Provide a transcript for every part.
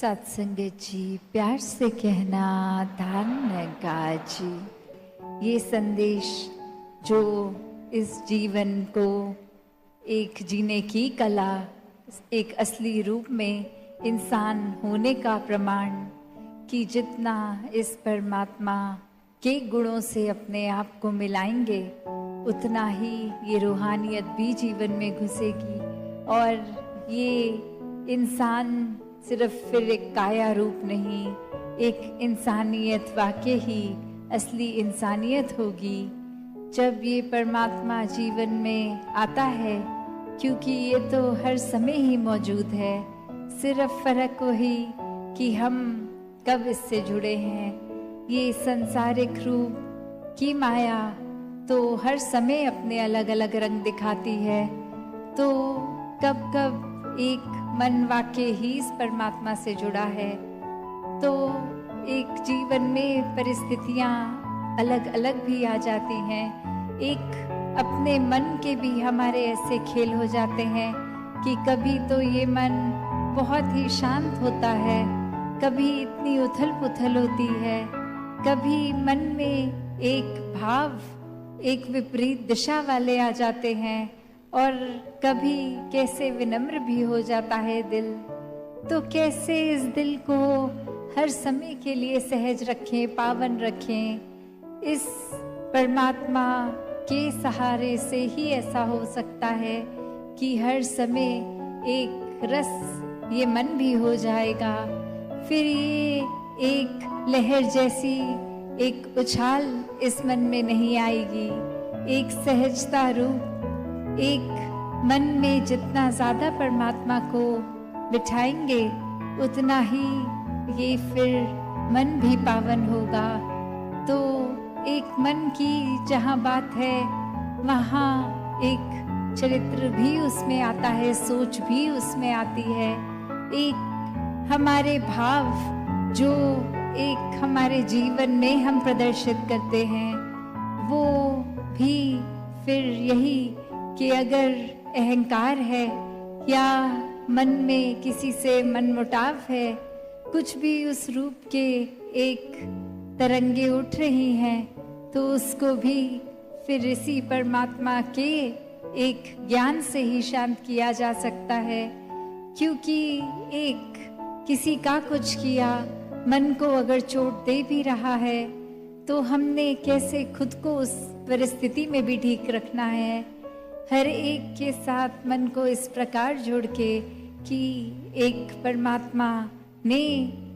सत्संगत जी, प्यार से कहना धन्यवाद जी। ये संदेश जो इस जीवन को एक जीने की कला, एक असली रूप में इंसान होने का प्रमाण, कि जितना इस परमात्मा के गुणों से अपने आप को मिलाएंगे उतना ही ये रूहानियत भी जीवन में घुसेगी और ये इंसान सिर्फ फिर एक काया रूप नहीं, एक इंसानियत वाकई ही असली इंसानियत होगी जब ये परमात्मा जीवन में आता है, क्योंकि ये तो हर समय ही मौजूद है। सिर्फ फर्क वही कि हम कब इससे जुड़े हैं। ये संसारिक रूप की माया तो हर समय अपने अलग अलग रंग दिखाती है, तो कब कब एक मन वाकई ही इस परमात्मा से जुड़ा है, तो एक जीवन में परिस्थितियां अलग अलग भी आ जाती हैं। एक अपने मन के भी हमारे ऐसे खेल हो जाते हैं कि कभी तो ये मन बहुत ही शांत होता है, कभी इतनी उथल पुथल होती है, कभी मन में एक भाव एक विपरीत दिशा वाले आ जाते हैं और कभी कैसे विनम्र भी हो जाता है दिल। तो कैसे इस दिल को हर समय के लिए सहज रखें, पावन रखें। इस परमात्मा के सहारे से ही ऐसा हो सकता है कि हर समय एक रस ये मन भी हो जाएगा, फिर ये एक लहर जैसी एक उछाल इस मन में नहीं आएगी, एक सहजता रूप, एक मन में जितना ज्यादा परमात्मा को बिठाएंगे उतना ही ये फिर मन भी पावन होगा। तो एक मन की जहाँ बात है वहाँ एक चरित्र भी उसमें आता है, सोच भी उसमें आती है, एक हमारे भाव जो एक हमारे जीवन में हम प्रदर्शित करते हैं वो भी फिर यही कि अगर अहंकार है या मन में किसी से मनमुटाव है, कुछ भी उस रूप के एक तरंगे उठ रही हैं, तो उसको भी फिर इसी परमात्मा के एक ज्ञान से ही शांत किया जा सकता है। क्योंकि एक किसी का कुछ किया मन को अगर चोट दे भी रहा है तो हमने कैसे खुद को उस परिस्थिति में भी ठीक रखना है। हर एक के साथ मन को इस प्रकार जोड़ के कि एक परमात्मा ने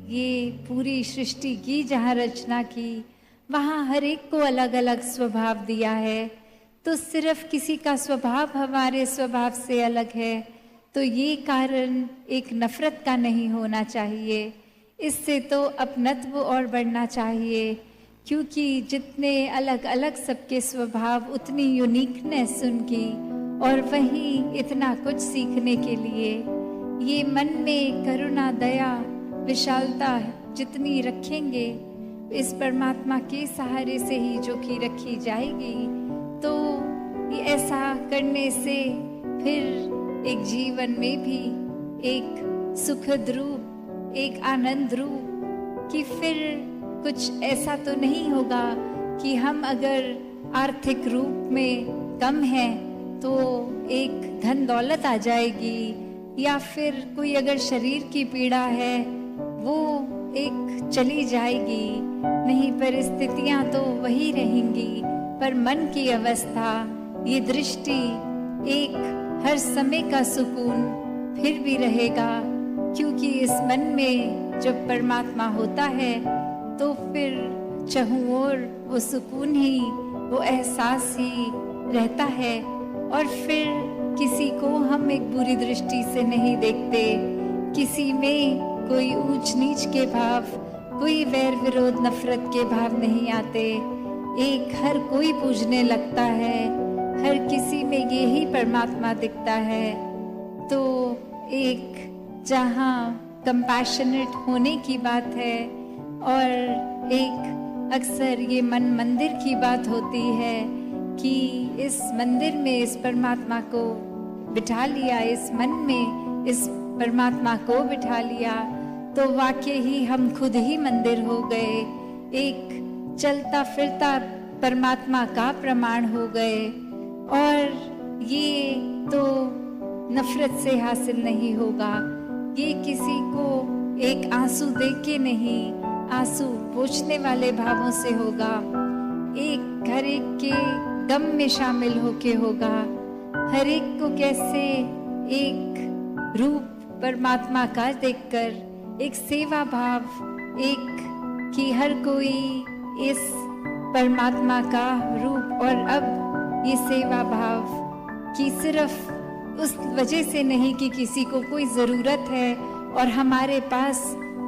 ये पूरी सृष्टि की, जहाँ रचना की वहाँ हर एक को अलग अलग स्वभाव दिया है, तो सिर्फ किसी का स्वभाव हमारे स्वभाव से अलग है तो ये कारण एक नफरत का नहीं होना चाहिए, इससे तो अपनत्व और बढ़ना चाहिए। क्योंकि जितने अलग अलग सबके स्वभाव उतनी यूनिकनेस उनकी, और वहीं इतना कुछ सीखने के लिए ये मन में करुणा, दया, विशालता जितनी रखेंगे इस परमात्मा के सहारे से ही जो कि रखी जाएगी, तो ये ऐसा करने से फिर एक जीवन में भी एक सुखद रूप, एक आनंद रूप, कि फिर कुछ ऐसा तो नहीं होगा कि हम अगर आर्थिक रूप में कम हैं तो एक धन दौलत आ जाएगी, या फिर कोई अगर शरीर की पीड़ा है वो एक चली जाएगी। नहीं, परिस्थितियां तो वही रहेंगी, पर मन की अवस्था, ये दृष्टि, एक हर समय का सुकून फिर भी रहेगा। क्योंकि इस मन में जब परमात्मा होता है तो फिर चहुं ओर वो सुकून ही, वो एहसास ही रहता है, और फिर किसी को हम एक बुरी दृष्टि से नहीं देखते, किसी में कोई ऊंच नीच के भाव, कोई वैर विरोध नफरत के भाव नहीं आते, एक हर कोई पूजने लगता है, हर किसी में ये ही परमात्मा दिखता है। तो एक जहाँ कंपैशनेट होने की बात है और एक अक्सर ये मन मंदिर की बात होती है कि इस मंदिर में इस परमात्मा को बिठा लिया, इस मन में इस परमात्मा को बिठा लिया, तो वाकई ही हम खुद ही मंदिर हो गए, एक चलता फिरता परमात्मा का प्रमाण हो गए। और ये तो नफरत से हासिल नहीं होगा, ये किसी को एक आंसू देख के नहीं, आंसू पोंछने वाले भावों से होगा, एक हर एक के गम में शामिल होके होगा। हर एक को कैसे एक रूप परमात्मा का देखकर एक सेवा भाव, एक कि हर कोई इस परमात्मा का रूप, और अब ये सेवा भाव कि सिर्फ उस वजह से नहीं कि किसी को कोई ज़रूरत है और हमारे पास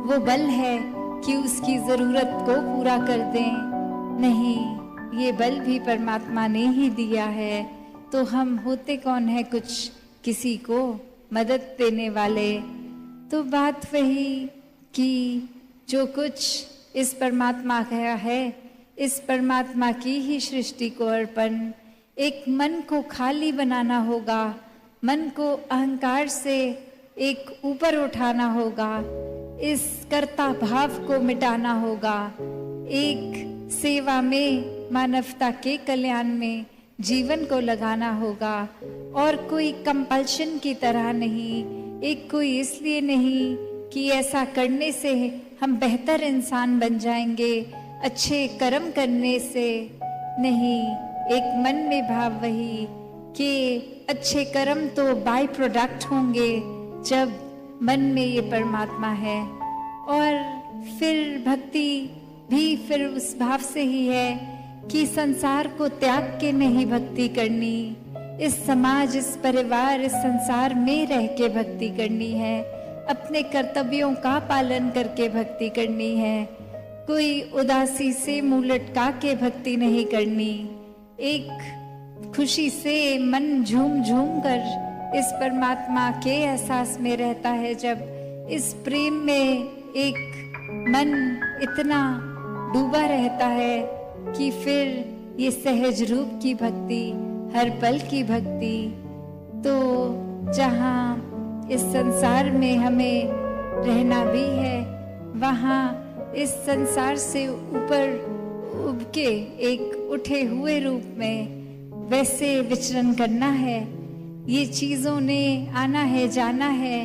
वो बल है कि उसकी ज़रूरत को पूरा कर दें, नहीं, ये बल भी परमात्मा ने ही दिया है। तो हम होते कौन है कुछ किसी को मदद देने वाले। तो बात वही कि जो कुछ इस परमात्मा का है, इस परमात्मा की ही सृष्टि को अर्पण, एक मन को खाली बनाना होगा, मन को अहंकार से एक ऊपर उठाना होगा, इस कर्ता भाव को मिटाना होगा, एक सेवा में, मानवता के कल्याण में जीवन को लगाना होगा, और कोई कंपल्शन की तरह नहीं, एक कोई इसलिए नहीं कि ऐसा करने से हम बेहतर इंसान बन जाएंगे, अच्छे कर्म करने से नहीं, एक मन में भाव वही कि अच्छे कर्म तो बाय प्रोडक्ट होंगे जब मन में ये परमात्मा है। और फिर भक्ति भी फिर उस भाव से ही है कि संसार को त्याग के नहीं भक्ति करनी, इस समाज, इस परिवार, इस संसार में रह के भक्ति करनी है, अपने कर्तव्यों का पालन करके भक्ति करनी है, कोई उदासी से मुंह लटका के भक्ति नहीं करनी, एक खुशी से मन झूम झूम कर इस परमात्मा के एहसास में रहता है। जब इस प्रेम में एक मन इतना डूबा रहता है कि फिर ये सहज रूप की भक्ति, हर पल की भक्ति, तो जहाँ इस संसार में हमें रहना भी है, वहाँ इस संसार से ऊपर उब के एक उठे हुए रूप में वैसे विचरण करना है। ये चीज़ों ने आना है, जाना है,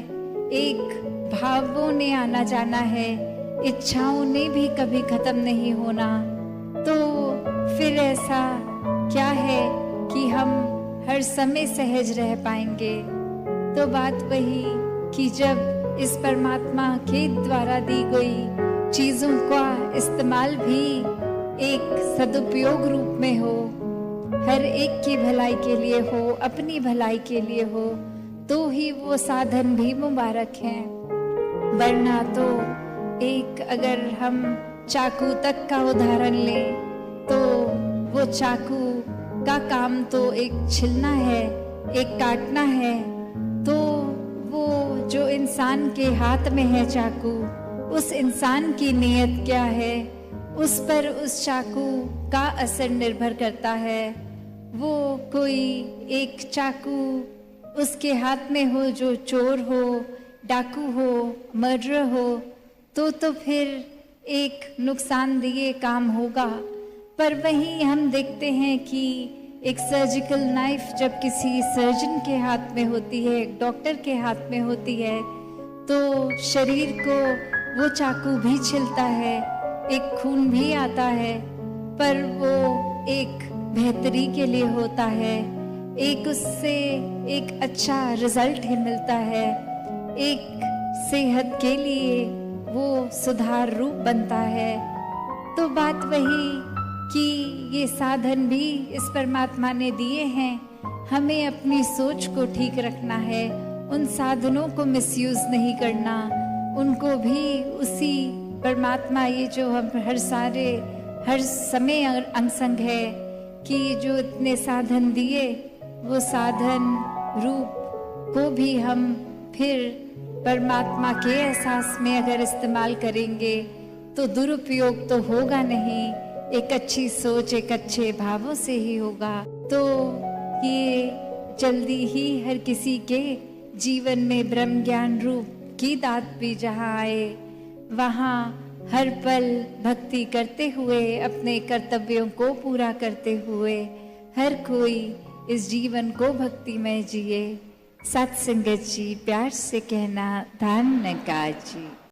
एक भावों ने आना जाना है, इच्छाओं ने भी कभी खत्म नहीं होना। तो फिर ऐसा क्या है कि हम हर समय सहज रह पाएंगे। तो बात वही कि जब इस परमात्मा के द्वारा दी गई चीज़ों का इस्तेमाल भी एक सदुपयोग रूप में हो, हर एक की भलाई के लिए हो, अपनी भलाई के लिए हो, तो ही वो साधन भी मुबारक हैं। वरना तो एक अगर हम चाकू तक का उदाहरण लें तो वो चाकू का काम तो एक छिलना है, एक काटना है। तो वो जो इंसान के हाथ में है चाकू, उस इंसान की नीयत क्या है, उस पर उस चाकू का असर निर्भर करता है। वो कोई एक चाकू उसके हाथ में हो जो चोर हो, डाकू हो, मर्डर हो, तो फिर एक नुकसानदेह काम होगा। पर वहीं हम देखते हैं कि एक सर्जिकल नाइफ जब किसी सर्जन के हाथ में होती है, एक डॉक्टर के हाथ में होती है, तो शरीर को वो चाकू भी छिलता है, एक खून भी आता है, पर वो एक बेहतरी के लिए होता है, एक उससे एक अच्छा रिजल्ट ही मिलता है, एक सेहत के लिए वो सुधार रूप बनता है। तो बात वही कि ये साधन भी इस परमात्मा ने दिए हैं, हमें अपनी सोच को ठीक रखना है, उन साधनों को मिसयूज नहीं करना, उनको भी उसी परमात्मा, ये जो हम हर समय अंगसंग है कि जो इतने साधन दिए, वो साधन रूप को भी हम फिर परमात्मा के एहसास में अगर इस्तेमाल करेंगे तो दुरुपयोग तो होगा नहीं, एक अच्छी सोच, एक अच्छे भावों से ही होगा। तो ये जल्दी ही हर किसी के जीवन में ब्रह्म ज्ञान रूप की दात भी जहाँ आए, वहाँ हर पल भक्ति करते हुए, अपने कर्तव्यों को पूरा करते हुए हर कोई इस जीवन को भक्तिमय जिए। सत्संगत जी, प्यार से कहना धन्यवाद जी।